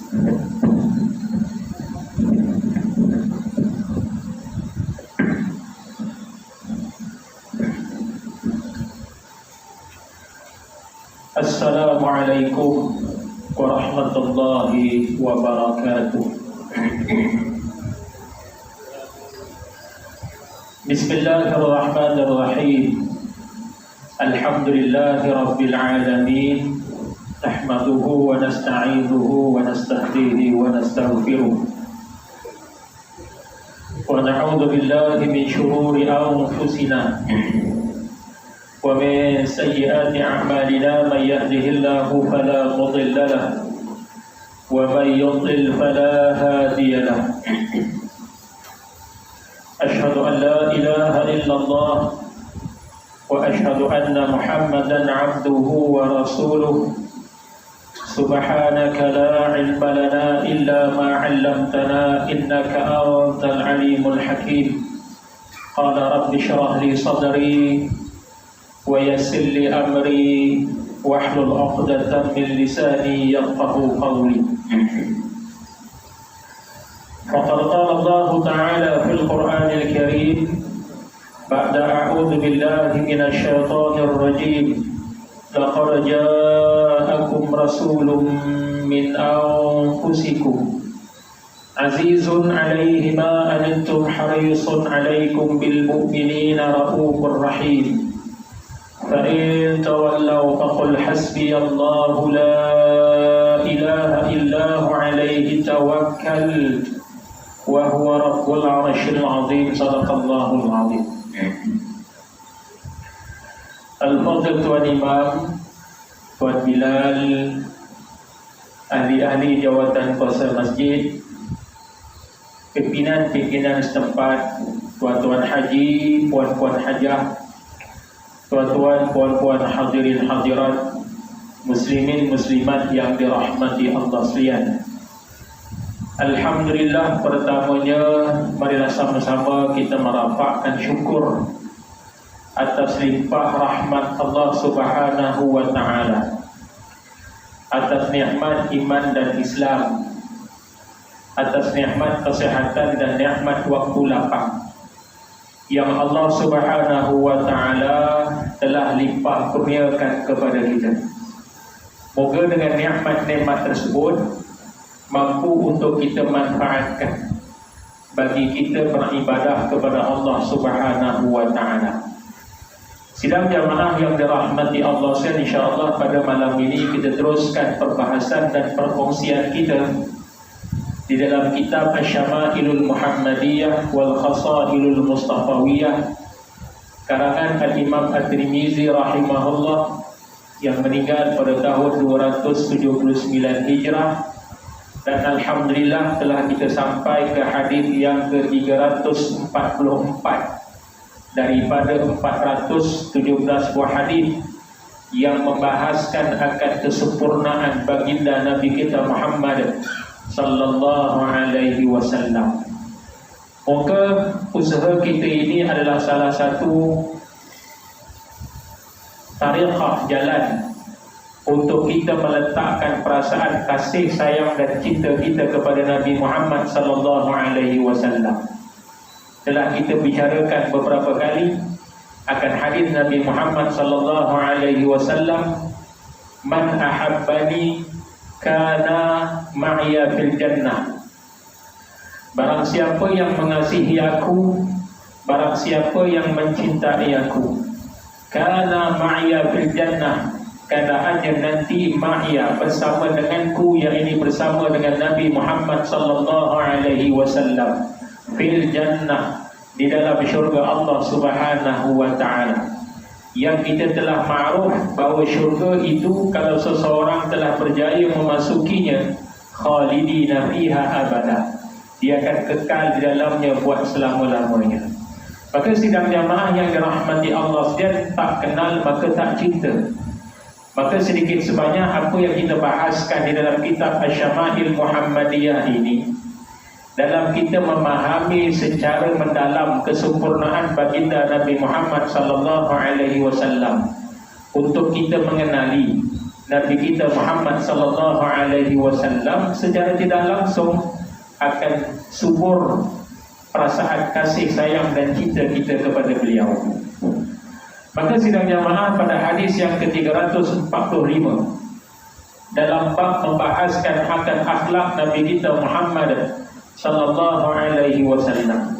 Assalamualaikum warahmatullahi wabarakatuh. Bismillahirrahmanirrahim. Alhamdulillahi rabbil alamin. Nahmaduhu wa nasta'inuhu wa nastahdihi wa nastaghfiruh. Wa na'udzu billahi min shururi anfusina ومن سيئات أعمالنا من يهده الله فلا مضل له ومن يضلل فلا هادي له أشهد أن لا إله إلا الله وأشهد أن محمدا عبده ورسوله سبحانك لا علم لنا إلا ما علمتنا إنك أنت العليم الحكيم قال رب اشرح لي صدري ويسر لي أمري واحلل عقدة من لساني يفقهوا قولي. فقد قال الله تعالى في القرآن الكريم بعد أعوذ بالله من الشيطان الرجيم لقد جاءكم رسول من أنفسكم عزيز عليه ما أنتم حريص عليكم بالمؤمنين رؤوف رحيم فإن تولوا فقل حسبي الله لا إله إلا هو عليه توكلت وهو رب العرش العظيم صدق الله العظيم. Al-Fadhil Tuan Imam, Tuan Bilal, ahli-ahli jawatan kuasa masjid, pimpinan-pimpinan setempat, tuan-tuan haji, puan-puan hajah, tuan-tuan, puan-puan, hadirin hadirat, muslimin muslimat yang dirahmati Allah sekalian. Alhamdulillah, pertamanya marilah sama-sama kita merapakkan syukur atas limpah rahmat Allah Subhanahu wa taala, atas nikmat iman dan Islam, atas nikmat kesehatan dan nikmat waktu lapang yang Allah Subhanahu wa taala telah limpah kurniakan kepada kita. Moga dengan nikmat-nikmat tersebut mampu untuk kita manfaatkan bagi kita beribadah kepada Allah Subhanahu wa taala. Sidang jamaah yang dirahmati Allah sekalian, insya-Allah pada malam ini kita teruskan perbahasan dan perkongsian kita di dalam kitab Asy-Syama'ilul Muhammadiyah wal Khasailul Mustafawiyah karangan Al-Imam At-Tirmizi rahimahullah yang meninggal pada tahun 279 Hijrah, dan alhamdulillah telah kita sampai ke hadis yang ke-344 daripada 417 buah hadis yang membahaskan akan kesempurnaan baginda Nabi kita Muhammad sallallahu alaihi wasallam. Moga usaha kita ini adalah salah satu tariqah jalan untuk kita meletakkan perasaan kasih sayang dan cinta kita kepada Nabi Muhammad sallallahu alaihi wasallam. Telah kita bicarakan beberapa kali akan hadis Nabi Muhammad sallallahu alaihi wasallam, man ahabbani kana ma'ya fil jannah. Barang siapa yang mengasihi aku, barang siapa yang mencintai aku, kana ma'ya fil jannah, keadaannya nanti ma'ya bersama denganku, yang ini bersama dengan Nabi Muhammad sallallahu alaihi wasallam, fil jannah, di dalam syurga Allah Subhanahu wa taala. Yang kita telah ma'ruf bahawa syurga itu kalau seseorang telah berjaya memasukinya, khalidina fiha abada, dia akan kekal di dalamnya buat selama-lamanya. Maka sidang jamaah yang dirahmati Allah sekalian, tak kenal maka tak cinta. Maka sedikit sebanyak apa yang kita bahaskan di dalam kitab Asy-Syama'il Muhammadiyah ini, dalam kita memahami secara mendalam kesempurnaan baginda Nabi Muhammad sallallahu alaihi wasallam, untuk kita mengenali Nabi kita Muhammad sallallahu alaihi wasallam secara tidak langsung akan subur perasaan kasih sayang dan cinta kita kepada beliau. Maka sidang jamaah pada hadis yang ke-345 dalam bab membahaskan akan akhlak Nabi kita Muhammad sallallahu alaihi wasallam.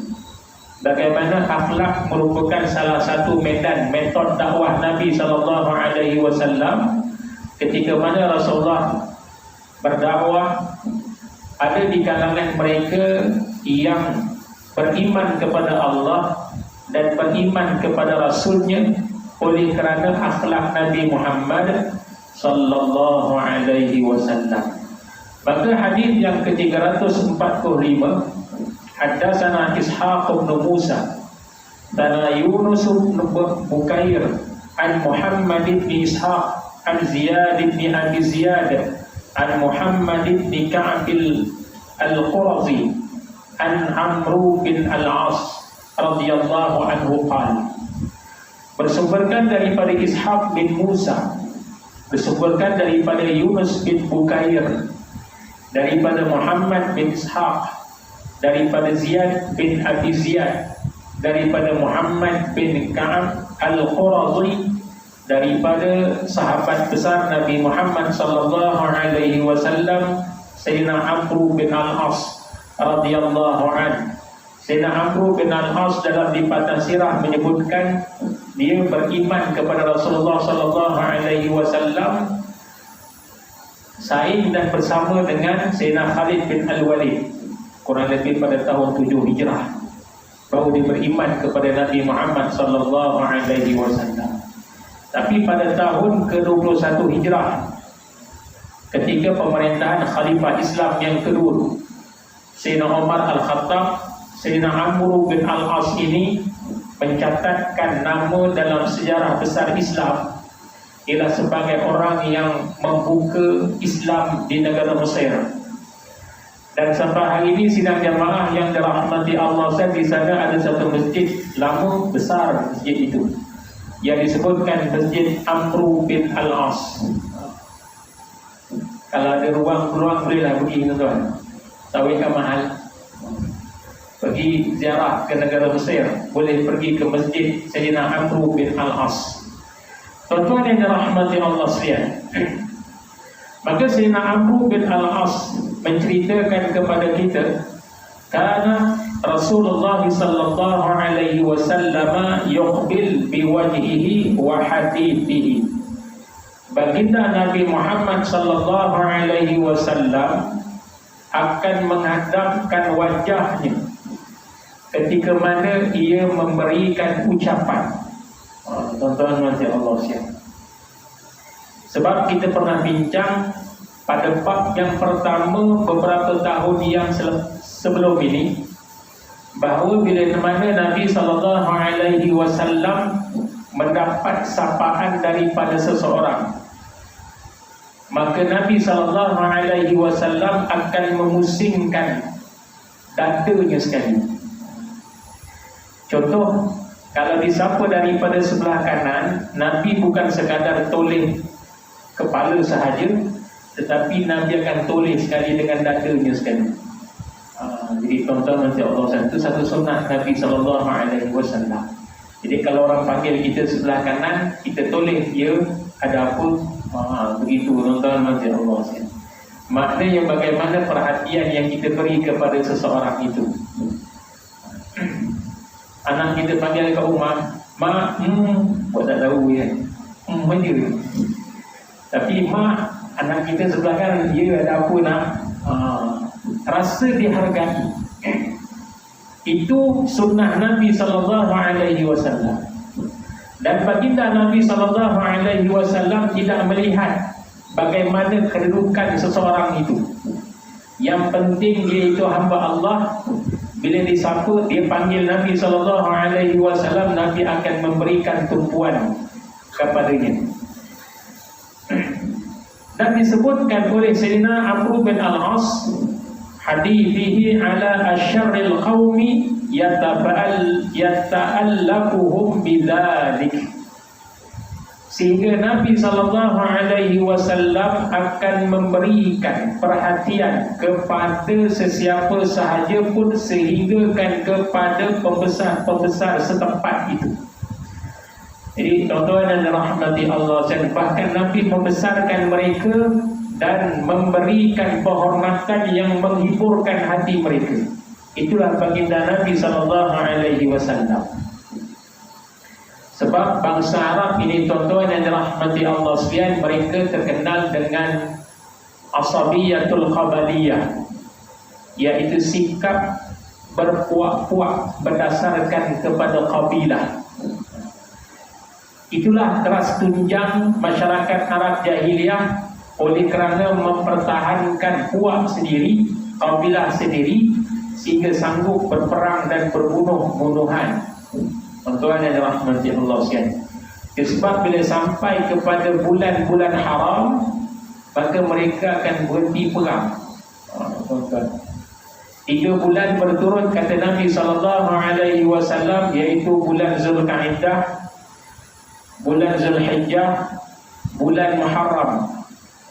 Bagaimana akhlak merupakan salah satu metod dakwah Nabi sallallahu alaihi wasallam. Ketika mana Rasulullah berdakwah, ada di kalangan mereka yang beriman kepada Allah dan beriman kepada Rasulnya oleh kerana akhlak Nabi Muhammad sallallahu alaihi wasallam. Maka hadis yang ke-345, haddatsana Ishaq bin Musa dan Yunus bin Bukair an Muhammad bin Ishaq an Ziyad bin Abi Ziyad an Muhammad bin Ka'b al-Qurazi an Amr bin al-As radhiyallahu anhu qala, bersumberkan daripada Ishaq bin Musa, bersumberkan daripada Yunus bin Bukair, daripada Muhammad bin Ishaq, daripada Ziyad bin Abi Ziyad, daripada Muhammad bin Ka'b al-Qurazi, daripada sahabat besar Nabi Muhammad sallallahu alaihi wasallam Sayyidina Amr bin al-As radhiyallahu anhu. Sayyidina Amr bin al-As dalam lipatan sirah menyebutkan dia beriman kepada Rasulullah sallallahu alaihi wasallam saing dan bersama dengan Sayyidina Khalid bin Al-Walid kurang lebih pada tahun 7 Hijrah, baru dia beriman kepada Nabi Muhammad sallallahu alaihi wasallam. Tapi pada tahun ke-21 Hijrah, ketika pemerintahan Khalifah Islam yang kedua, Sayyidina Umar Al-Khattab, Sayyidina Amr bin al-As ini mencatatkan nama dalam sejarah besar Islam ialah sebagai orang yang membuka Islam di negara Mesir. Dan sampai hari ini sidang jamaah yang dirahmati Allah, di sana ada satu masjid lama besar, masjid itu yang disebutkan Masjid Amr bin al-As. Kalau ada ruang-ruang bolehlah pergi, tuan-tuan. Tawihkan mahal, pergi ziarah ke negara Mesir, boleh pergi ke Masjid Sayyidina Amr bin al-As. Tuan-tuan yang dirahmati Allah sekalian, maka Sayyidina Amr bin al-As menceritakan kepada kita, karena Rasulullah sallallahu alaihi wasallam yuqbil biwajhihi wa hadithihi. Baginda Nabi Muhammad sallallahu alaihi wasallam akan menghadapkan wajahnya ketika mana ia memberikan ucapan. Tuan-tuan masya Allah sekalian. Sebab kita pernah bincang pada bab yang pertama beberapa tahun yang sebelum ini, bahawa bila mana Nabi SAW mendapat sapaan daripada seseorang, maka Nabi SAW akan memusingkan dadanya sekali. Contoh, kalau disapa daripada sebelah kanan, Nabi bukan sekadar toleh kepala sahaja, tetapi Nabi akan toleh sekali dengan dadanya sekali. Jadi tuan-tuan nanti Allah, itu satu sunnah Nabi SAW. Jadi kalau orang panggil kita sebelah kanan, kita toleh dia, ada apa? Begitu tuan-tuan nanti Allah. Maknanya bagaimana perhatian yang kita beri kepada seseorang itu. Anak kita panggil ke rumah, mak, buat tak tahu ya, aja. Tapi mak, anak kita sebelah kanan, dia ada apa nak? Rasa dihargai. Itu sunnah Nabi SAW. Dan baginda Nabi SAW tidak melihat bagaimana kedudukan seseorang itu. Yang penting dia itu hamba Allah. Bila disapa, dia panggil Nabi SAW, Nabi akan memberikan tumpuan kepadanya. Dan disebutkan oleh Sayyidina Amr bin al-As, hadithihi ala asyarril qawmi yata'allaquhum bidzalik. sehingga Nabi SAW akan memberikan perhatian kepada sesiapa sahaja pun, sehinggakan kepada pembesar-pembesar setempat itu. Jadi tuan-tuan dan rahmati Allah, bahkan Nabi membesarkan mereka dan memberikan penghormatan yang menghiburkan hati mereka. Itulah baginda Nabi SAW. Sebab bangsa Arab ini tuan-tuan yang dirahmati Allah sekalian, mereka terkenal dengan asabiyatul qabaliyah, yaitu sikap berpuak-puak berdasarkan kepada kabilah. Itulah keras tunjang masyarakat Arab jahiliyah oleh kerana mempertahankan puak sendiri, kabilah sendiri, sehingga sanggup berperang dan berbunuh-bunuhan. Tuan-tuan yang dirahmati Allah sekalian, sebab bila sampai kepada bulan-bulan haram, maka mereka akan berhenti perang. Tuan-tuan, 3 bulan berturut kata Nabi SAW, iaitu bulan Zulkaidah, bulan Zulhijjah, bulan Muharram,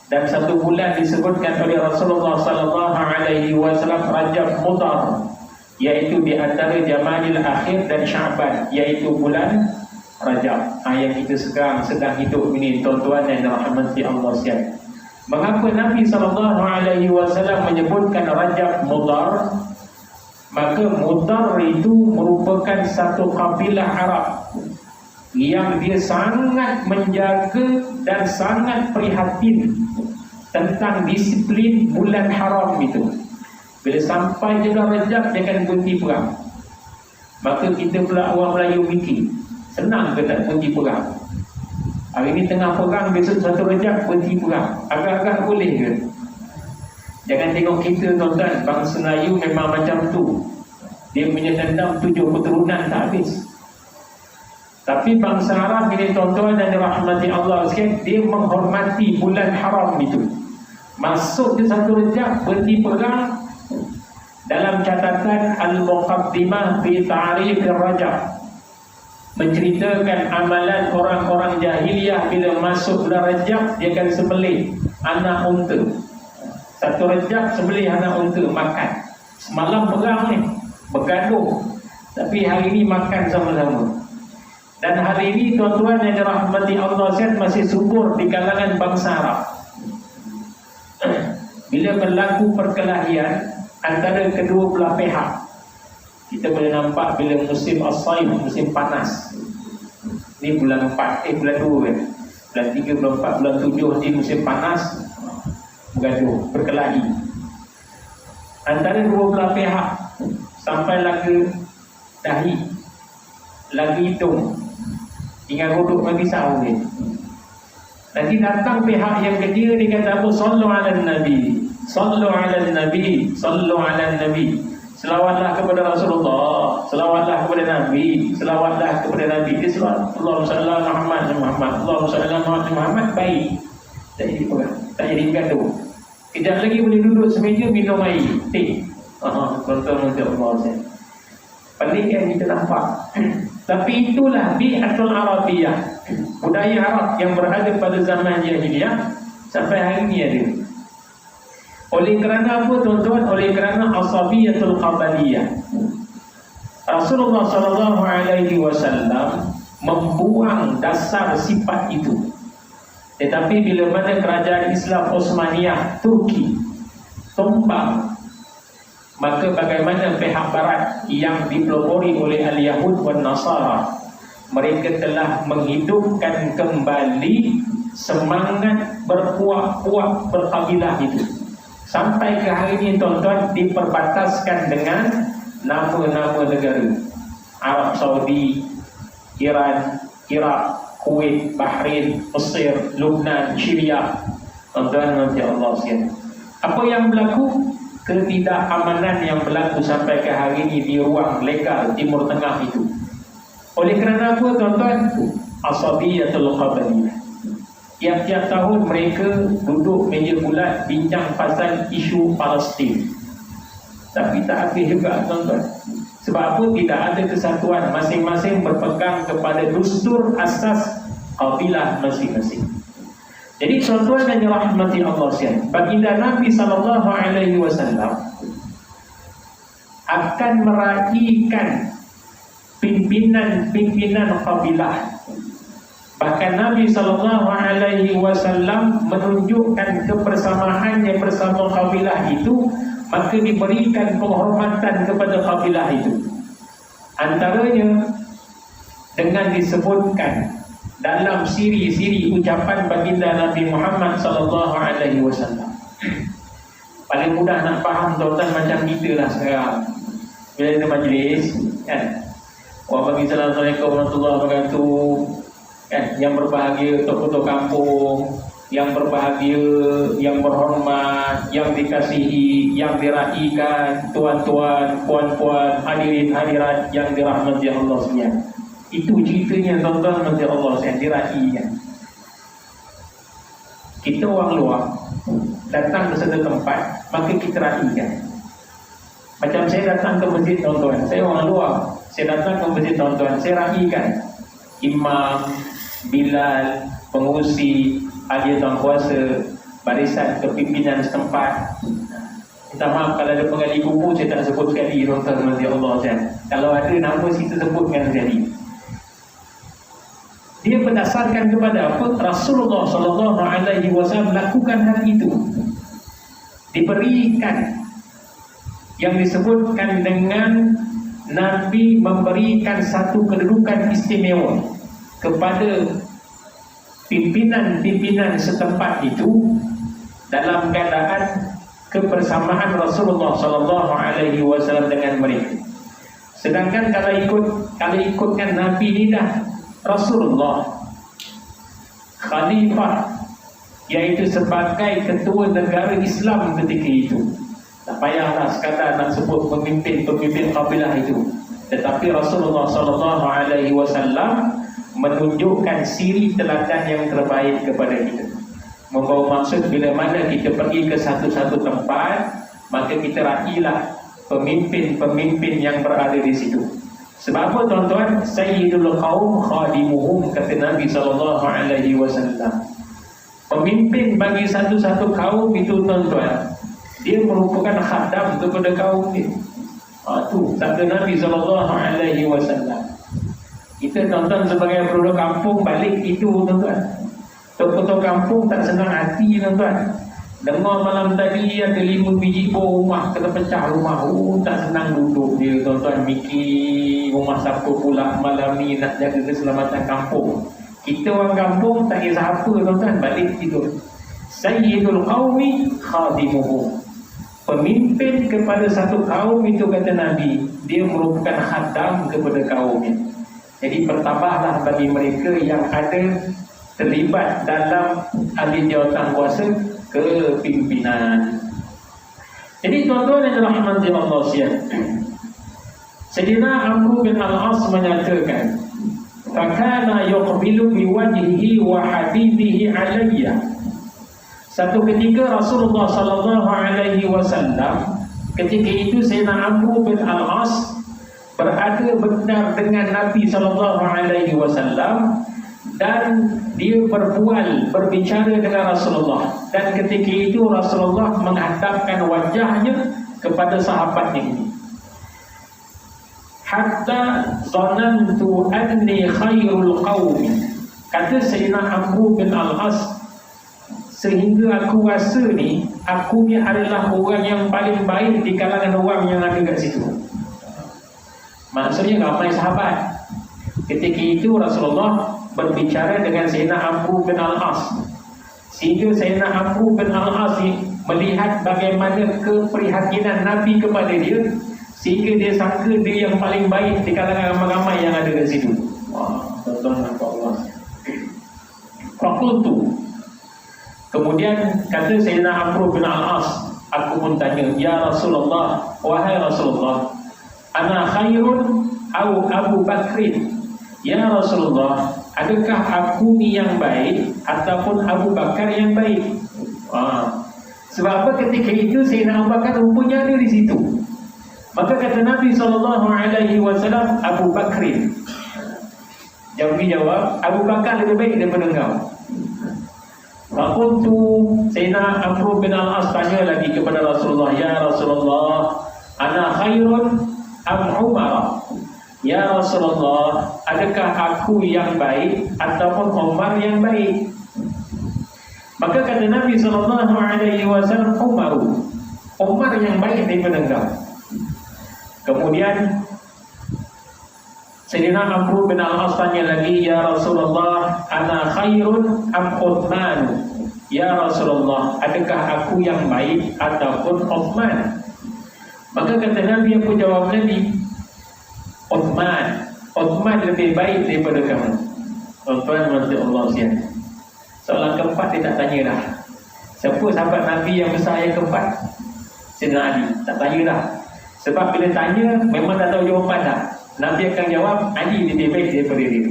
dan 1 bulan disebutkan oleh Rasulullah SAW Rajab Mudar, iaitu di antara Jamadil Akhir dan Sya'ban, iaitu bulan Rajab. Yang kita sekarang sedang hidup ini, tuan-tuan yang dirahmati Allah sekalian. Mengapa Nabi SAW menyebutkan Rajab Mudar? Maka Mudar itu merupakan satu kabilah Arab yang dia sangat menjaga dan sangat prihatin tentang disiplin bulan haram itu. Bila sampai juga Rajab, dia akan berhenti perang. Maka kita pula orang Melayu fikir, senang ke tak berhenti perang? Hari ini tengah perang, besok 1 Rajab berhenti perang, agak-agak boleh ke? Jangan tengok kita tuan-tuan, bangsa Melayu memang macam tu. Dia punya dendam 7 keturunan tak habis. Tapi bangsa Arab ini tuan-tuan dan dirahmati Allah sekalian, dia menghormati bulan haram itu. Masuk ke 1 Rajab, berhenti perang. Dalam catatan Al-Muqaddimah fi Ta'rif Rajab, menceritakan amalan orang-orang jahiliyah bila masuk bulan Rajab, dia akan sembelih anak unta. 1 Rajab sembelih anak unta, makan. Semalam perang ni, bergaduh, tapi hari ini makan sama-sama. Dan hari ini tuan-tuan yang dirahmati Allah sekalian, masih subur di kalangan bangsa Arab. Bila berlaku perkelahian antara kedua belah pihak, kita boleh nampak bila musim as-saif, musim panas. Ni bulan 4, bulan 2 kan. Bulan 3, bulan 4, bulan 7 di musim panas, bergaduh, berkelahi antara dua belah pihak sampailah ke dahi, lagi hidung, tinggal duduk bagi sahur ni. Nanti datang pihak yang ketiga, dia kata apa? Sallu ala Nabi, sallu ala Nabi, sallu ala Nabi. Selawatlah kepada Rasulullah, selawatlah kepada Nabi, selawatlah kepada Nabi. Dia selawat Allahumma salli ala Muhammad, Allahumma salli ala Muhammad. Baik, tak jadi perang, tak jadi gaduh. Kejap lagi boleh duduk semeja minum air teh. Tuan-tuan untuk Allah, paling yang kita nampak. Tapi itulah bi'atul Arabiyah, budaya Arab yang berada pada zaman jahiliyah sampai hari ini ada. Oleh kerana apa tuan-tuan? Oleh kerana asabiyatul qabaliyah. Rasulullah SAW membuang dasar sifat itu. Tetapi bila mana kerajaan Islam Osmaniyah Turki tumbang, maka bagaimana pihak barat yang dipelopori oleh al-Yahud dan Nasara, mereka telah menghidupkan kembali semangat berpuak-puak berkabilah itu. Sampai ke hari ini tuan-tuan diperbataskan dengan nama-nama negara: Arab Saudi, Iran, Iraq, Kuwait, Bahrain, Mesir, Lebanon, Syria. Tuan-tuan nanti Allah sekalian, apa yang berlaku? Ketidakamanan yang berlaku sampai ke hari ini di ruang legal Timur Tengah itu. Oleh kerana apa tuan-tuan? Asabiyatul qabaliyah. Tiap-tiap tahun mereka duduk meja bulat bincang pasal isu Palestin. Tapi tak habis juga tuan-tuan. Sebab apa? Tidak ada kesatuan. Masing-masing berpegang kepada dustur asas kabilah masing-masing. Jadi tuan-tuan dan rahmati Allah sekalian, baginda Nabi SAW akan meraihkan pimpinan kabilah. Bahkan Nabi SAW menunjukkan kebersamaannya bersama kabilah itu, maka diberikan penghormatan kepada kabilah itu. Antaranya dengan disebutkan dalam siri-siri ucapan baginda Nabi Muhammad SAW. Paling mudah nak faham tuan-tuan macam kita lah sekarang. Bila kita majlis, kan? Wa bagi assalamualaikum warahmatullahi wabarakatuh. Kan? Yang berbahagia tokoh-tokoh kampung, yang berbahagia, yang berhormat, yang dikasihi, yang diraikan, tuan-tuan, puan-puan, hadirin hadirat yang dirahmati Allah sekalian. Itu ceritanya tuan-tuan nanti Allah yang diraikan. Kita orang luar datang ke satu tempat, maka kita raikan. Macam saya datang ke masjid tuan-tuan, saya orang luar, saya datang ke masjid tuan-tuan, saya raikan imam, bilal, pengurusi, ahli tuan kuasa, barisan kepimpinan setempat. Minta maaf kalau ada penggali kubur saya tak sebut sekali tuan-tuan nanti Allah sekalian. Kalau ada nama kita sebutkan sekali. Dia berdasarkan kepada apa? Rasulullah SAW lakukan hal itu. Diberikan yang disebutkan dengan Nabi memberikan satu kedudukan istimewa kepada pimpinan setempat itu dalam keadaan kebersamaan Rasulullah SAW dengan mereka. Sedangkan kalau ikutkan Nabi ini dah Rasulullah khalifah, iaitu sebagai ketua negara Islam ketika itu. Tak payahlah sekadar nak sebut pemimpin kabilah itu, tetapi Rasulullah SAW menunjukkan siri teladan yang terbaik kepada kita. Membawa maksud bila mana kita pergi ke satu-satu tempat, maka kita railah pemimpin yang berada di situ. Sebab apa tuan-tuan? Sayyidul qaum khadimuhum, kata Nabi SAW. Pemimpin bagi satu-satu kaum itu tuan-tuan, dia merupakan khadam kepada kaum dia. Itu sabda Nabi SAW. Kita tuan-tuan sebagai penduduk kampung balik itu tuan-tuan. Tokoh-tokoh kampung tak senang hati tuan-tuan. Dengar malam tadi ada 5 biji bom rumah kena pecah rumah. Tak senang duduk dia tuan-tuan, mikir rumah siapa pula malam ni nak jaga keselamatan kampung. Kita orang kampung tak kisah apa tuan-tuan, balik tidur. Sayyidul qaumi khadimuhum. Pemimpin kepada satu kaum itu, kata Nabi, dia merupakan khadam kepada kaumnya. Jadi bertambahlah bagi mereka yang ada terlibat dalam ahli jawatan kuasa kepimpinan. Jadi tuan-tuan yang dirahmati Allah sekalian, Sayyidina Amr bin Al-As menyatakan, "Fakana yuqbilu biwajhihi wa habibihi alayya." Satu ketika Rasulullah SAW, ketika itu Sayyidina Amr bin Al-As berada benar dengan Nabi SAW, dan dia berbicara dengan Rasulullah, dan ketika itu Rasulullah menghadapkan wajahnya kepada sahabatnya ini. Hatta zanantu anni khairul qaumi, kata Sayyidina Amr bin Al-As, sehingga aku rasa ni aku ni adalah orang yang paling baik di kalangan orang yang ada kat situ. Maksudnya ramai sahabat. Ketika itu Rasulullah berbicara dengan Sayyidina Amr bin Al-As, sehingga Sayyidina Amr bin Al-As melihat bagaimana keprihatinan Nabi kepada dia, sehingga dia sangka dia yang paling baik di kalangan ramai-ramai yang ada di situ. Wah, tuan-tuan nampak Allah. Fakultu, kemudian kata Sayyidina Amr bin Al-As, aku pun tanya, ya Rasulullah, wahai Rasulullah, ana khairun au Abu Bakrin? Ya Rasulullah, adakah aku ni yang baik ataupun Abu Bakar yang baik? Sebab apa? Ketika itu Sayyidina Abu Bakar rupanya ada di situ. Maka kata Nabi SAW, Abu Bakrin. Nabi jawab, Abu Bakar lebih baik daripada engkau. Fakultu, Sayyidina Amr bin Al-As tanya lagi kepada Rasulullah, ya Rasulullah, ana khairun am Umar? Ya Rasulullah, adakah aku yang baik ataupun Umar yang baik? Maka kata Nabi SAW, Umar yang baik daripada engkau. Kemudian Sayyidina Amr bin Al-As tanya lagi, ya Rasulullah, ana khairun am Uthman? Ya Rasulullah, adakah aku yang baik ataupun Uthman? Maka kata Nabi, apa jawab Nabi? Uthman. Uthman lebih baik daripada kamu. Tuan-tuan dan Allah sekalian, soalan keempat dia tak tanya dah. Siapa sahabat Nabi yang besar yang keempat? Sayyidina Ali. Tak tanya dah. Sebab bila tanya memang dah tahu jawapan dah. Nabi akan jawab, Ali lebih baik daripada dia.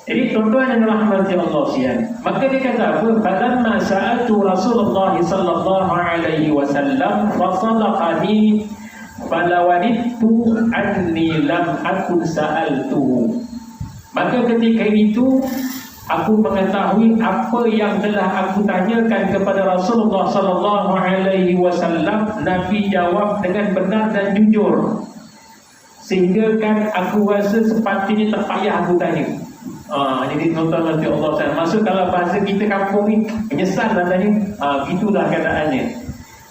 Jadi tuan-tuan yang rahmati Allah sekalian, maka dia kata apa? Falamma sa'altu Rasulullah sallallahu alaihi wasallam fa sadaqani falawadittu anni lam akun sa'altuhu. Maka ketika itu aku mengetahui apa yang telah aku tanyakan kepada Rasulullah sallallahu alaihi wasallam, Nabi jawab dengan benar dan jujur. Sehingga kan aku rasa sepatutnya tak payah aku tanya. Jadi tuan-tuan nanti Allah SWT, maksud kalau bahasa kita kampung ni, menyesal lah tanya. Itulah keadaannya.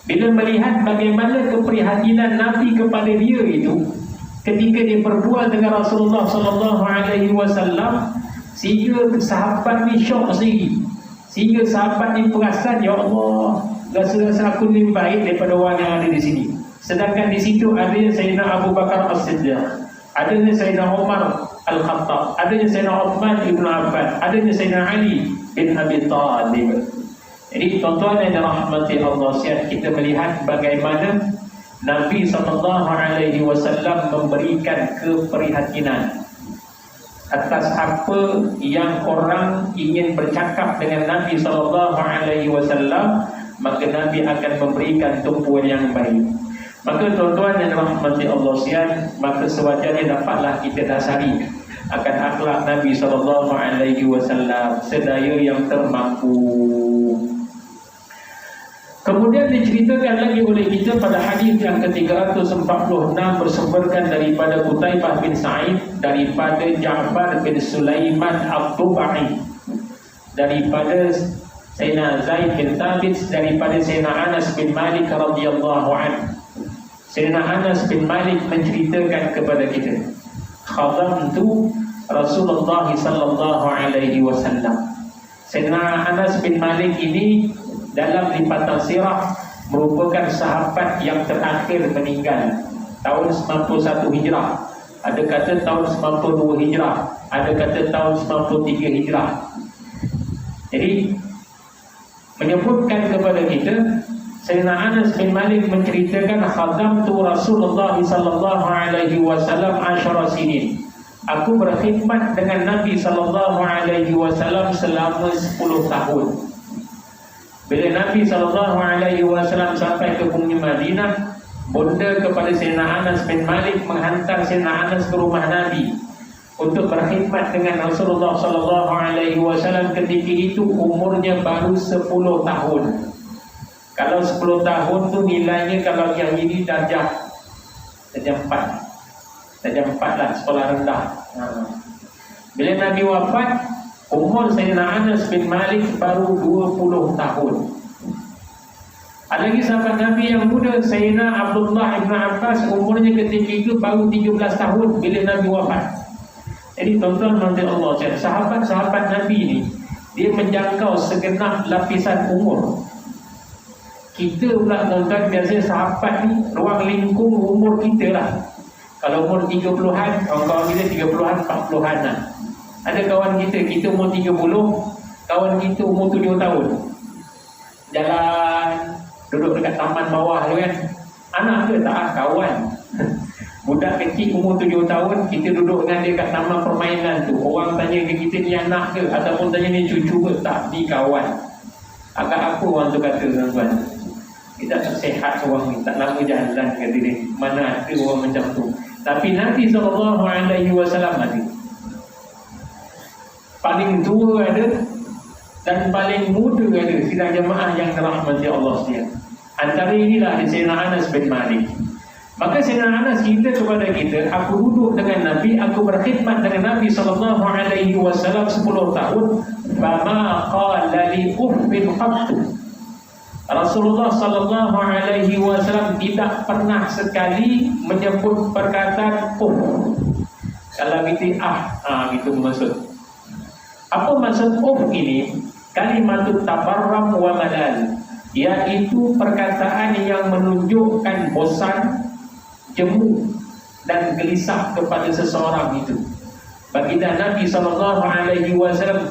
Bila melihat bagaimana keprihatinan Nabi kepada dia itu, ketika dia berbual dengan Rasulullah SAW, sehingga sahabat ni syok sendiri. Sehingga sahabat ni perasan, ya Allah, rasa-rasa aku lebih baik daripada orang yang ada di sini. Sedangkan di situ adanya Sayyidina Abu Bakar As-Siddiq, adanya Sayyidina Umar Al-Khattab, adanya Sayyidina Uthman Ibn Affan, adanya Sayyidina Ali bin Abi Talib. Jadi tuan-tuan yang dirahmati Allah sekalian, kita melihat bagaimana Nabi SAW memberikan keprihatinan atas apa yang orang ingin bercakap dengan Nabi SAW, maka Nabi akan memberikan tumpuan yang baik. Maka tuan-tuan yang dirahmati Allah sekalian, maka sewajarnya dapatlah kita dasari akan akhlak Nabi SAW sedaya yang termampu. Kemudian diceritakan lagi oleh kita pada hadis yang ke-346 bersumberkan daripada Qutaibah bin Sa'id, daripada Ja'far bin Sulaiman Al-Tubai, daripada Sayyidina Zaid bin Thabit, daripada Sayyidina Anas bin Malik radhiyallahu anhu. Sayyidina Anas bin Malik menceritakan kepada kita, khadamtu Rasulullah sallallahu alaihi wasallam. Sayyidina Anas bin Malik ini dalam lipatan sirah merupakan sahabat yang terakhir meninggal tahun 91 Hijrah. Ada kata tahun 92 Hijrah, ada kata tahun 93 Hijrah. Jadi menyebutkan kepada kita, Sayyidina Anas bin Malik menceritakan, khadamtu Rasulullah sallallahu alaihi wasallam 10 sinin. Aku berkhidmat dengan Nabi sallallahu alaihi wasallam selama 10 tahun. Bila Nabi sallallahu alaihi wasallam sampai ke bumi Madinah, bonda kepada Sayyidina Anas bin Malik menghantar Sayyidina Anas ke rumah Nabi untuk berkhidmat dengan Rasulullah sallallahu alaihi wasallam. Ketika itu umurnya baru 10 tahun. Kalau 10 tahun tu nilainya, kalau yang ini darjah 4 lah, sekolah rendah. Bila Nabi wafat, umur Sayyidina Anas bin Malik baru 20 tahun. Ada lagi sahabat Nabi yang muda, Sayyidina Abdullah ibn Abbas, umurnya ketika itu baru 13 tahun bila Nabi wafat. Jadi tuan-tuan dan Allah, sahabat-sahabat Nabi ni, dia menjangkau segenap lapisan umur. Kita pula tuan-tuan, biasanya sahabat ni ruang lingkung umur kita lah. Kalau umur 30-an, kawan-kawan kita 30-an, 40-an lah. Ada kawan kita umur 30, kawan kita umur 7 tahun. Jalan, duduk dekat taman bawah tu kan. Anak ke tak? Kawan. Budak kecil umur 7 tahun, kita duduk dengan dia kat taman permainan tu. Orang tanya ke kita, ni anak ke? Ataupun tanya ni cucu ke? Tak, ni kawan. Agak apa orang tu kata tuan-tuan? Kita tak sehat orang ni, tak lama jalan kata dia. Mana ada orang macam tu. Tapi Nabi SAW ada. paling tua ada dan paling muda ada. Sidang jemaah yang dirahmati Allah sekalian. Antara inilah Sayyidina Anas bin Malik. Maka Sayyidina Anas cerita kepada kita, aku duduk dengan Nabi, aku berkhidmat dengan Nabi SAW 10 tahun. Fama qala li uffin qattu. Rasulullah SAW tidak pernah sekali menyebut perkataan Kalau kita itu maksud. Apa maksud ini? Kalimatut tabarram wa malal, yaitu perkataan yang menunjukkan bosan, jemu dan gelisah kepada seseorang itu. Baginda Nabi SAW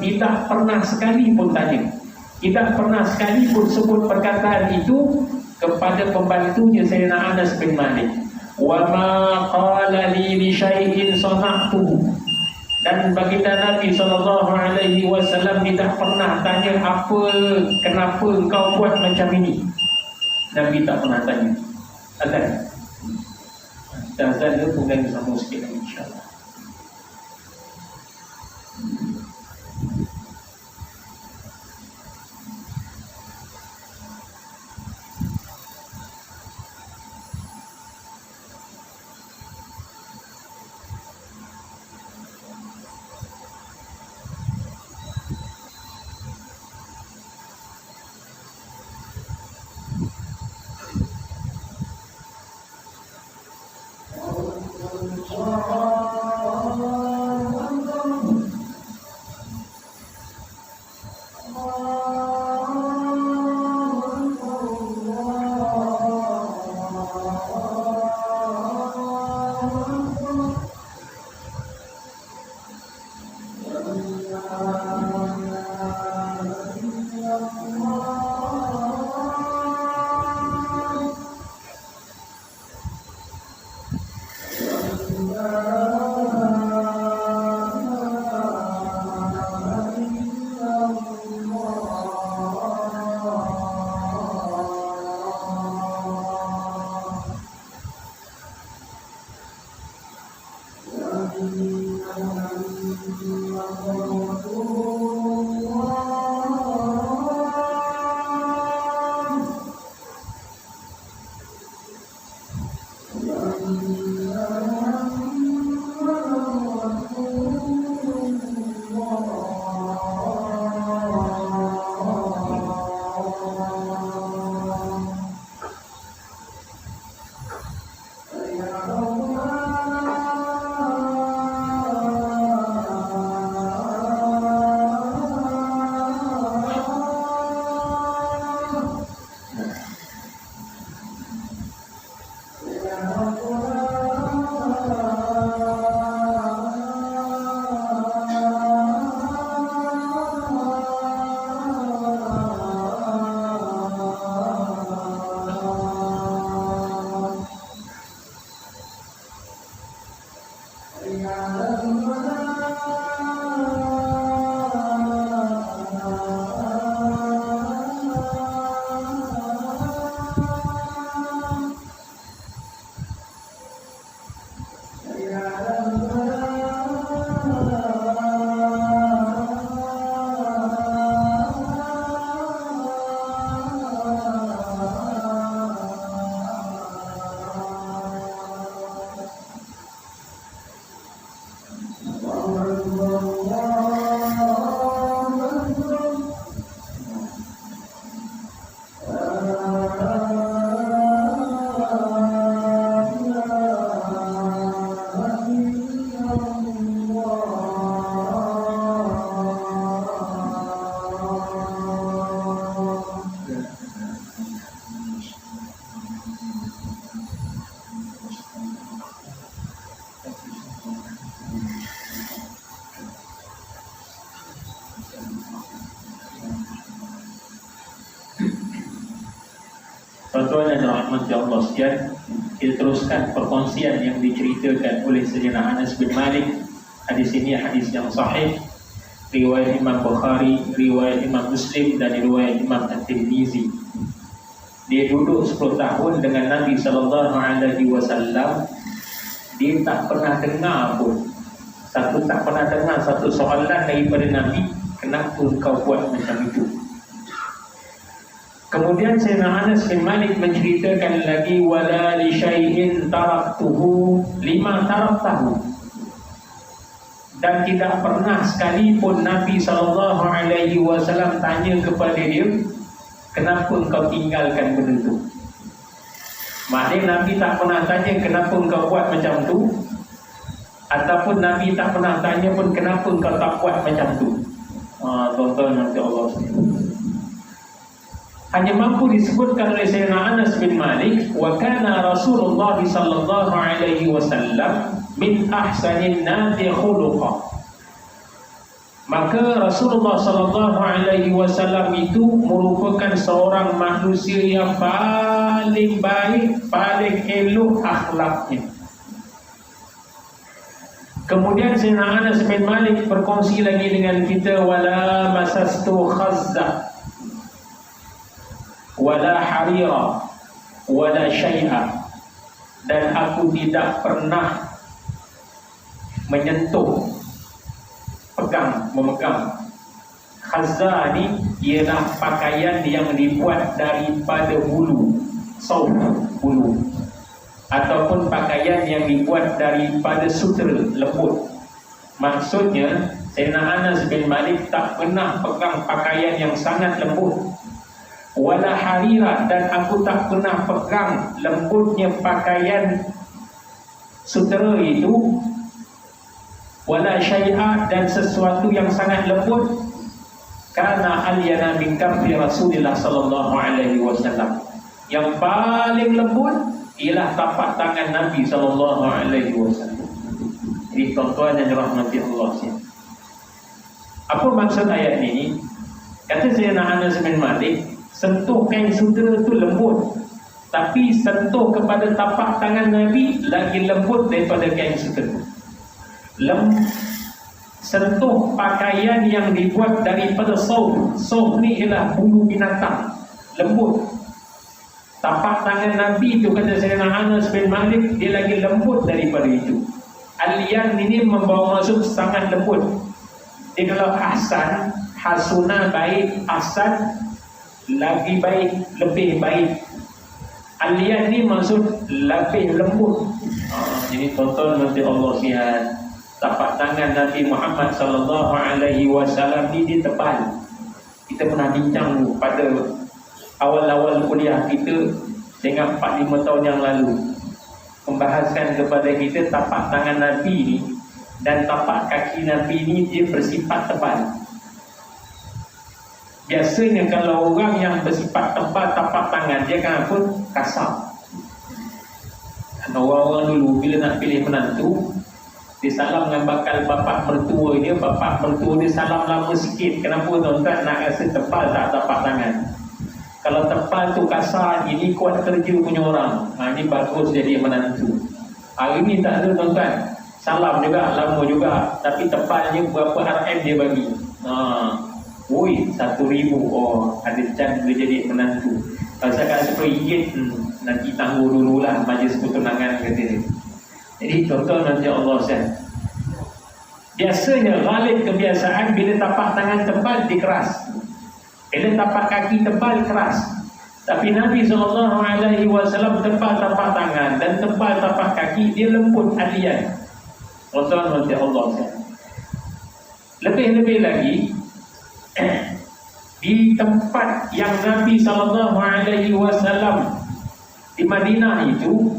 tidak pernah sekali pun tanya, tidak pernah sekali pun sebut perkataan itu kepada pembantunya Sayyidina Anas bin Malik. Wa ma qala li syai'in sana'tuhu. Dan baginda Nabi SAW tidak pernah tanya kenapa engkau buat macam ini. Nabi tak pernah tanya. Azan. Azan itu bukan sama sikit lagi, insyaAllah. Tuan-tuan dan rahmati Allah sekalian, kita teruskan perkongsian yang diceritakan oleh Sayyidina Anas bin Malik. Hadis ini hadis yang sahih, riwayat Imam Bukhari, riwayat Imam Muslim dan riwayat Imam At-Tirmizi. Dia duduk 10 tahun dengan Nabi SAW. Dia tak pernah dengar pun Satu tak pernah dengar satu soalan daripada Nabi, kenapa kau buat macam itu? Kemudian Sayyidina Anas bin Malik menceritakan lagi, wala li syai'in taraktuhu lima taraktahu. Dan tidak pernah sekalipun Nabi SAW tanya kepada dia, kenapa kau tinggalkan benda itu? Maknanya Nabi tak pernah tanya kenapa kau buat macam tu, ataupun Nabi tak pernah tanya pun kenapa kau tak buat macam tu. Tuan-tuan nanti Allah hanya mampu disebutkan oleh Sayyidina Anas bin Malik, wa kana Rasulullah sallallahu alaihi wasallam min ahsanin nasi khuluqa. Maka Rasulullah sallallahu alaihi wasallam itu merupakan seorang manusia yang paling baik, paling elok akhlaknya. Kemudian Sayyidina Anas bin Malik berkongsi lagi dengan kita, wala masastu khazza wala harira wala syai'a, dan aku tidak pernah menyentuh, memegang. Khazza ni ialah pakaian yang dibuat daripada bulu, sauf, bulu, ataupun pakaian yang dibuat daripada sutera, lembut. Maksudnya Sayyidina Anas bin Malik tak pernah pegang pakaian yang sangat lembut, wala harira, dan aku tak pernah pegang lembutnya pakaian sutera itu, wala syai'a, dan sesuatu yang sangat lembut, karena alyana min kaffi Rasulullah sallallahu alaihi wasallam. Yang paling lembut ialah tapak tangan Nabi sallallahu alaihi wasallam. Jadi tuan-tuan yang dirahmati Allah sekalian, apa maksud ayat ini? Kata Sayyidina Anas bin Malik, sentuh kain sutera itu lembut, tapi sentuh kepada tapak tangan Nabi lagi lembut daripada kain sutera. Sentuh pakaian yang dibuat daripada sauf. Sauf ni ialah bulu binatang, lembut. Tapak tangan Nabi itu, kata Sayyidina Anas bin Malik, dia lagi lembut daripada itu. Alian ini membawa maksud sangat lembut. Dia kalau ahsan, hasuna baik, ahsan lagi baik, lebih baik. Alian ni maksud lebih lembut. Jadi tuan-tuan nanti Allah sihat, tapak tangan Nabi Muhammad sallallahu alaihi wasallam ni dia tebal. Kita pernah bincang pada awal-awal kuliah kita dengan 4-5 tahun yang lalu, membahaskan kepada kita tapak tangan Nabi ni dan tapak kaki Nabi ni dia bersifat tebal. Biasanya kalau orang yang bersifat tebal tapak tangan, dia kan apa? Kasar. Orang-orang dulu bila nak pilih menantu, dia salam dengan bakal bapak mertua dia, bapak mertua dia salam lama sikit. Kenapa tuan-tuan? Nak rasa tebal tak tapak tangan. Kalau tebal tu kasar, ini kuat kerja punya orang. Ini bagus jadi menantu. Hari ni tak ada tuan-tuan, salam juga, lama juga, tapi tebalnya berapa RM dia bagi. Oi, 1,000. Oh, ada chance boleh jadi menantu. Kalau saya kata RM10, nanti tangguh dululah majlis pertunangan, kata dia. Jadi tuan-tuan nanti Allah sihat. Biasanya ghalib kebiasaan bila tapak tangan tebal dia keras, bila tapak kaki tebal keras. Tapi Nabi SAW tebal tapak tangan dan tebal tapak kaki, dia lembut alian. Tuan-tuan nanti Allah sihat. Lebih-lebih lagi, di tempat yang Nabi SAW di Madinah itu,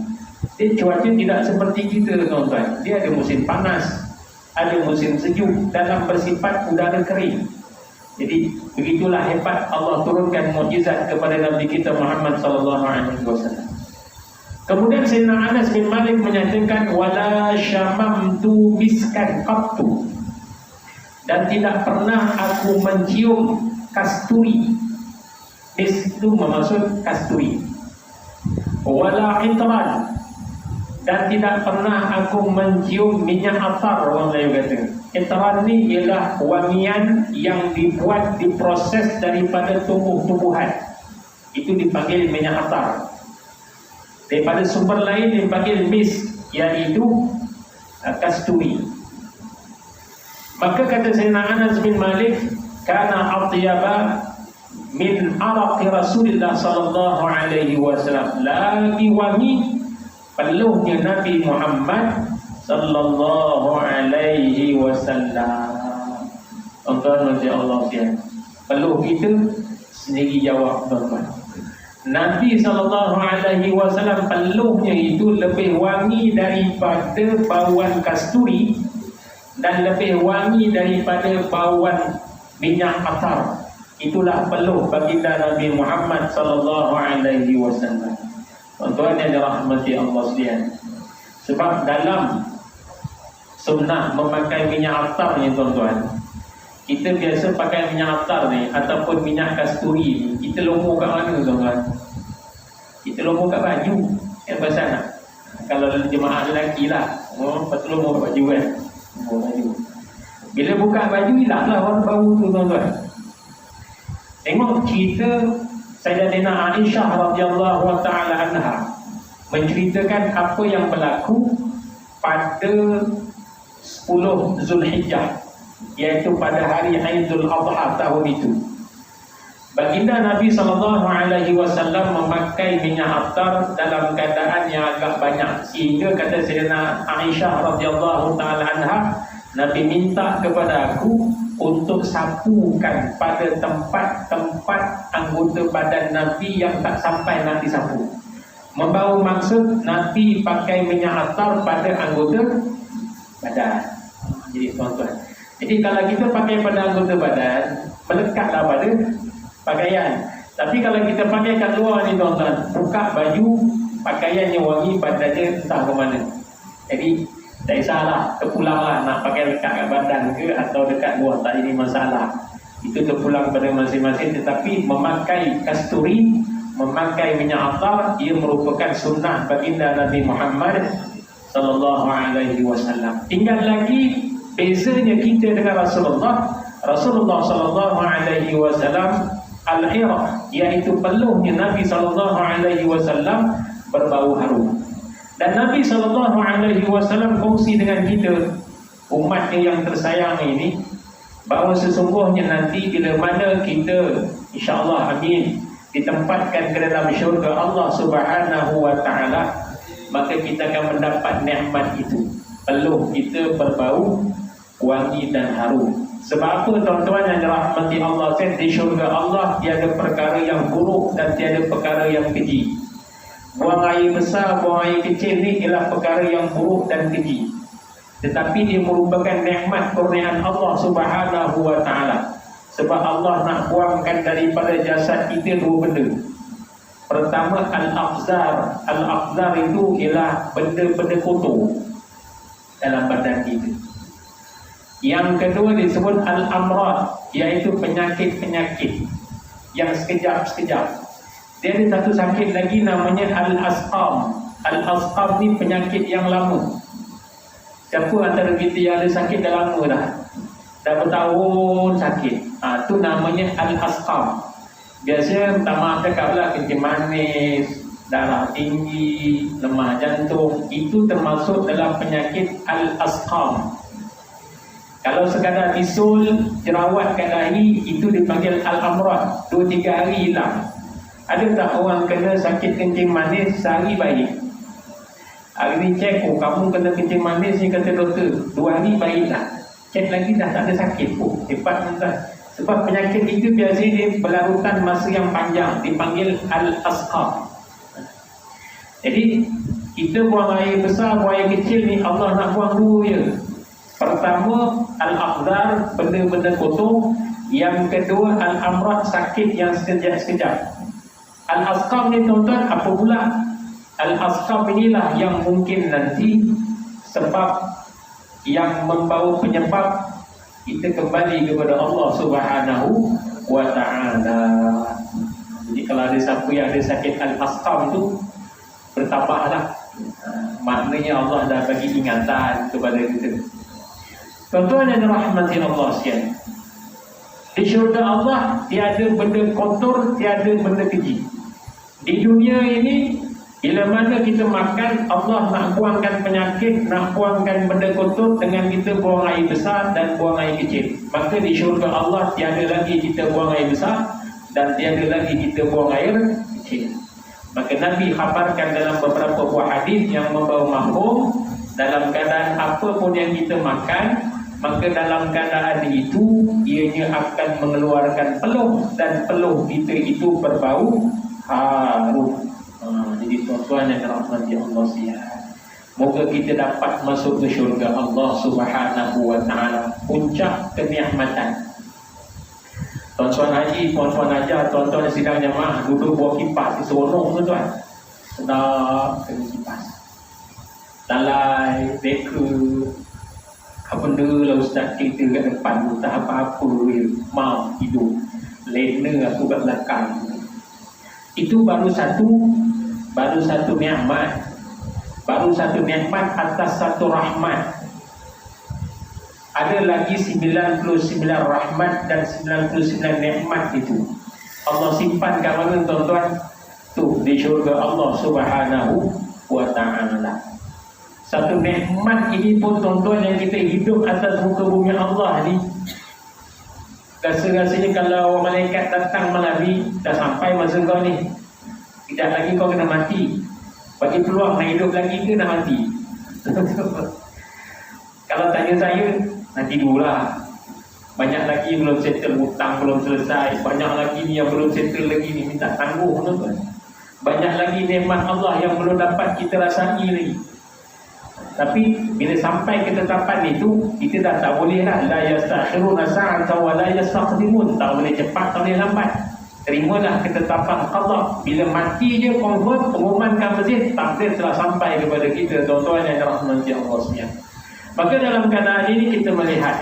dia cuaca tidak seperti kita tuan-tuan. Dia ada musim panas, ada musim sejuk, dalam bersifat udara kering. Jadi begitulah hebat Allah turunkan mukjizat kepada Nabi kita Muhammad SAW. Kemudian Sayyidina Anas bin Malik menyatakan, wala syamamtu miskan qattu, dan tidak pernah aku mencium kasturi. Itu bermaksud kasturi. Wala itran, dan tidak pernah aku mencium minyak atar. Orang Melayu kata itran ni ialah wangian yang dibuat, diproses daripada tumbuh-tumbuhan. Itu dipanggil minyak atar. Daripada sumber lain dipanggil misk, iaitu kasturi. Maka kata Sayyidina Anas bin Malik, kana atyaba min araqi Rasulullah sallallahu alaihi wasallam, lagi wangi peluhnya Nabi Muhammad sallallahu alaihi wasallam. Tuan-tuan Allah sekalian, peluh kita sendiri jawab tuan-tuan. Nabi sallallahu alaihi wasallam peluhnya itu lebih wangi daripada bauan kasturi dan lebih wangi daripada bauan minyak atar. Itulah peluh baginda Nabi Muhammad sallallahu alaihi wasallam. Tuan-tuan yang dirahmati Allah sekalian, sebab dalam sunnah memakai minyak atar ni tuan-tuan, kita biasa pakai minyak atar ni ataupun minyak kasturi ni, kita lumur kat mana tuan-tuan? Kita lumur kat baju. Pasal nak, kalau jemaah lelaki lah, lepas tu lumur kat baju kan, lumur baju. Bila buka baju, hilanglah warna bau tu tuan-tuan. Tengok cerita Sayyidatina Aisyah radhiyallahu ta'ala anha menceritakan apa yang berlaku pada 10 Zulhijjah, iaitu pada hari Aidul Adha tahun itu. Baginda Nabi SAW memakai minyak atar dalam keadaan yang agak banyak, sehingga kata Sayyidina Aisyah radhiyallahu ta'ala anha, Nabi minta kepada aku untuk sapukan pada tempat-tempat anggota badan Nabi yang tak sampai nak disapu. Membawa maksud Nabi pakai minyak atar pada anggota badan. Jadi tuan-tuan, jadi kalau kita pakai pada anggota badan, melekatlah pada pakaian. Tapi kalau kita pakai kat luar ni tuan-tuan, buka baju, pakaiannya wangi, badannya entah ke mana. Jadi tak kisahlah, terpulanglah nak pakai dekat kat badan ke atau dekat luar, tak jadi masalah. Itu terpulang pada masing-masing. Tetapi memakai kasturi, memakai minyak atar, ia merupakan sunnah baginda Nabi Muhammad sallallahu alaihi wasallam. Tinggal lagi bezanya kita dengan Rasulullah. Rasulullah sallallahu alaihi wasallam al-iraq, iaitu peluhnya Nabi sallallahu alaihi wasallam berbau harum. Dan Nabi SAW kongsi dengan kita, umatnya yang tersayang ini, bahawa sesungguhnya nanti bila mana kita, insyaAllah amin, ditempatkan ke dalam syurga Allah Subhanahu wa ta'ala, maka kita akan mendapat nikmat itu. Peluh kita berbau wangi dan harum. Sebab apa tuan-tuan yang dirahmati Allah, di syurga Allah tiada perkara yang buruk dan tiada perkara yang keji. Buang air besar, buang air kecil ni ialah perkara yang buruk dan keji. Tetapi dia merupakan nikmat kurniaan Allah Subhanahu wa ta'ala. Sebab Allah nak buangkan daripada jasad kita dua benda. Pertama, al-aqzar. Al-aqzar itu ialah benda-benda kotor dalam badan kita. Yang kedua disebut al-amrad, iaitu penyakit-penyakit yang sekejap-sekejap. Dia ada satu sakit lagi namanya al-asqam. Al-asqam ni penyakit yang lama. Siapa antara kita yang ada sakit dah lama dah bertahun sakit, tu namanya al-asqam. Biasanya minta maaf cakap pula kencing manis, darah tinggi, lemah jantung, itu termasuk dalam penyakit al-asqam. Kalau sekadar bisul, jerawat kat dahi, itu dipanggil al-amrad, 2-3 hari hilang. Ada tak orang kena sakit kencing manis sehari baik? Hari ni cek, kamu kena kencing manis ni, kata doktor 2 hari baik dah. Cek lagi dah tak ada sakit pun, hebat tuan. Sebab penyakit itu biasanya dia berlarutan masa yang panjang, dipanggil al-asqam. Jadi kita buang air besar, buang air kecil ni, Allah nak buang dua je. Pertama, al-aqdar, benda-benda kotor. Yang kedua, al-amrad, sakit yang sekejap-sekejap. Al-asqam ni tuan-tuan, apa pula? Al-asqam inilah yang mungkin nanti sebab yang membawa penyebab kita kembali kepada Allah Subhanahu wa ta'ala. Jadi kalau ada siapa yang ada sakit al-asqam tu, bertabahlah. Maknanya Allah dah bagi ingatan kepada kita. Tuan-tuan yang dirahmati Allah sekalian, di syurga Allah tiada benda kotor, tiada benda keji. Di dunia ini Bila mana kita makan, Allah nak buangkan penyakit, nak buangkan benda kotor dengan kita buang air besar dan buang air kecil. Maka di syurga Allah tiada lagi kita buang air besar dan tiada lagi kita buang air kecil. Maka Nabi khabarkan dalam beberapa buah hadis yang membawa mafhum, dalam keadaan apa pun yang kita makan, maka dalam keadaan itu ianya akan mengeluarkan peluh, dan peluh kita itu berbau harum. Jadi tuan-tuan yang dirahmati Allah sekalian, moga kita dapat masuk ke syurga Allah Subhanahu wa taala, puncak kenikmatan. Tuan-tuan haji, tuan-tuan ajar, tuan-tuan sidang jemaah duduk bawa kipas di seronok tuan-tuan. Sedap kena kipas. Dalai, beka, apa benda lah ustaz cerita kat depan tu, tak apa-apa je, mau hidup. Lena aku kat belakang. Itu baru satu nikmat. Baru satu nikmat atas satu rahmat. Ada lagi 99 rahmat dan 99 nikmat itu Allah simpan kat mana tuan-tuan? Tu di syurga Allah Subhanahu wa ta'ala. Satu nikmat ini pun tuan-tuan yang kita hidup atas muka bumi Allah ni, rasa-rasanya kalau malaikat datang malari, dah sampai masa kau ni, tidak lagi kau kena mati, bagi peluang nak hidup lagi ke nak mati? Kalau tanya saya, nanti dululah. Banyak lagi belum settle hutang, belum selesai. Banyak lagi ni yang belum settle lagi ni, minta tangguh tuan-tuan. Banyak lagi nikmat Allah yang belum dapat kita rasai lagi. Tapi bila sampai ketetapan itu, kita dah tak boleh lah. La yastakhiruna sa'atan wa la yastaqdimun. Tak boleh cepat, tak boleh lambat. Terimalah ketetapan qada. Bila mati je confirm, pengumuman masjid, takdir telah sampai kepada kita, tuan-tuan yang dirahmati Allah sekalian. Maka dalam keadaan ini kita melihat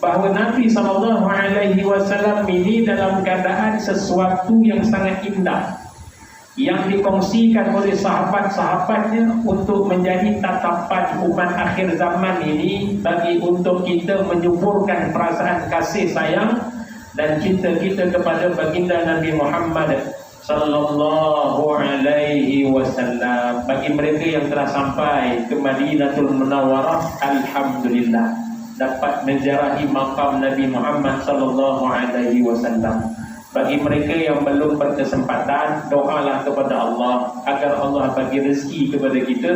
bahawa Nabi SAW ini dalam keadaan sesuatu yang sangat indah, yang dikongsikan oleh sahabat-sahabatnya untuk menjadi tatapan umat akhir zaman ini, bagi untuk kita menyuburkan perasaan kasih sayang dan cinta kita kepada baginda Nabi Muhammad sallallahu alaihi wasallam. Bagi mereka yang telah sampai ke Madinatul Munawwarah, alhamdulillah dapat menziarahi makam Nabi Muhammad sallallahu alaihi wasallam. Bagi mereka yang belum berkesempatan, doalah kepada Allah agar Allah bagi rezeki kepada kita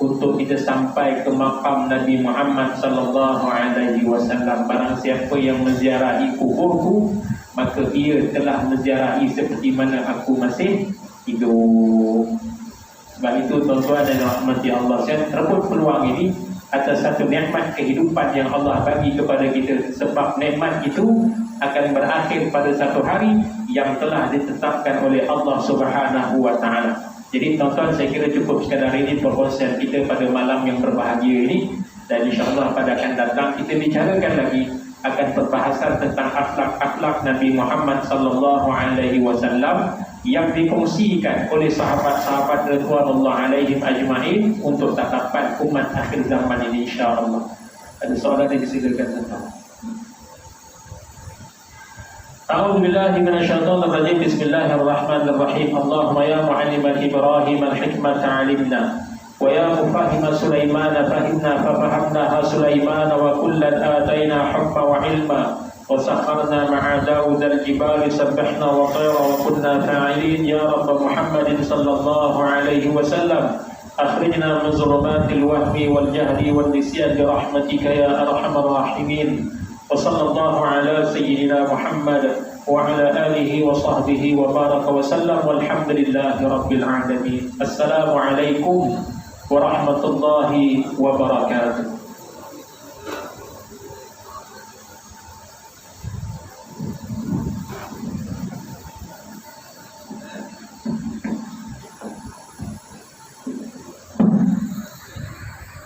untuk kita sampai ke makam Nabi Muhammad sallallahu alaihi wasallam. Barang siapa yang menziarahi kuburku, maka ia telah menziarahi seperti mana aku masih hidup. Sebab itu tuan-tuan dan rahmati Allah, saya rebut peluang ini atas satu nikmat kehidupan yang Allah bagi kepada kita. Sebab nikmat itu akan berakhir pada satu hari yang telah ditetapkan oleh Allah Subhanahu wa ta'ala. Jadi tuan-tuan, saya kira cukup sekadar ini perkongsian kita pada malam yang berbahagia ini. Dan insyaAllah pada akan datang kita bicarakan lagi akan perbahasan tentang akhlak-akhlak Nabi Muhammad sallallahu alaihi wasallam yang dikongsikan oleh sahabat-sahabat radhiyallahu alaihim ajma'in untuk tatapan umat akhir zaman ini insya-Allah. Ada soalan yang disilakan tuan-tuan. A'udzu billahi minasyaitonir rajim. Bismillahirrahmanirrahim. Allahumma ya mu'allimal Ibrahim al-hikmata 'allimna wa ya mufahhima Sulaiman fahimna fafahamnaha Sulaiman wa kullan atayna hukma wa ilma wa sakharna ma'a Daud al-jibali sabbahna wa tayra wa kunna fa'ilin ya Rabb Muhammadin sallallahu alaihi wasallam akhrijna min zulumatil wahmi wal jahli wal nisyan bi rahmatika ya arhamar rahimin. Wa sallallahu ala sayyidina Muhammad wa ala alihi wa sahbihi wa baraka wa sallam walhamdulillahi rabbil alamin. Assalamu alaikum warahmatullahi wabarakatuh.